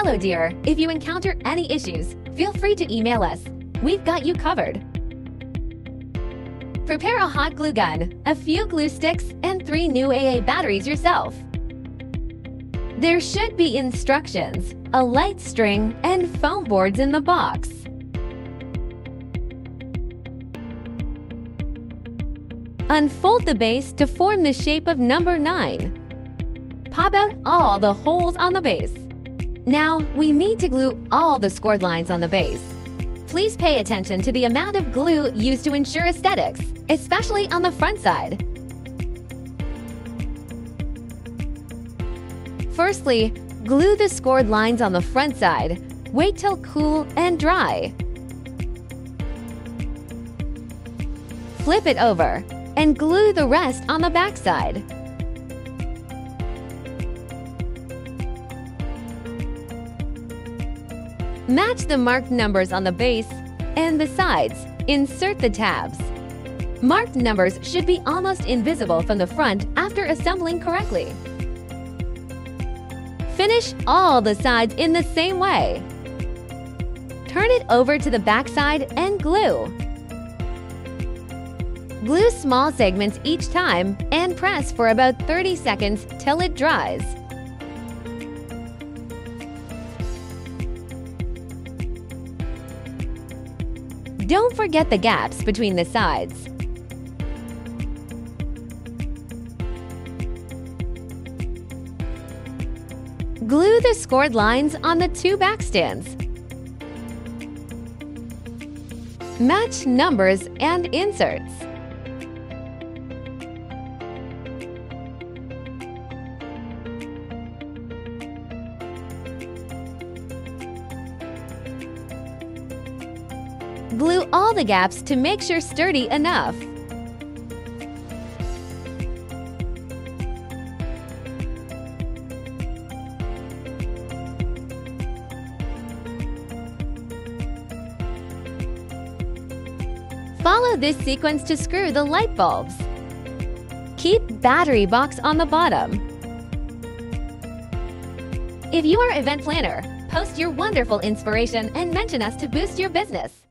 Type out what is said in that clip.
Hello dear, if you encounter any issues, feel free to email us. We've got you covered. Prepare a hot glue gun, a few glue sticks, and 3 new AA batteries yourself. There should be instructions, a light string, and foam boards in the box. Unfold the base to form the shape of number 9. Pop out all the holes on the base. Now, we need to glue all the scored lines on the base. Please pay attention to the amount of glue used to ensure aesthetics, especially on the front side. Firstly, glue the scored lines on the front side. Wait till cool and dry. Flip it over and glue the rest on the back side. Match the marked numbers on the base and the sides. Insert the tabs. Marked numbers should be almost invisible from the front after assembling correctly. Finish all the sides in the same way. Turn it over to the back side and glue. Glue small segments each time and press for about 30 seconds till it dries. Don't forget the gaps between the sides. Glue the scored lines on the 2 back stands. Match numbers and inserts. Glue all the gaps to make sure sturdy enough. Follow this sequence to screw the light bulbs. Keep battery box on the bottom. If you are an event planner, post your wonderful inspiration and mention us to boost your business.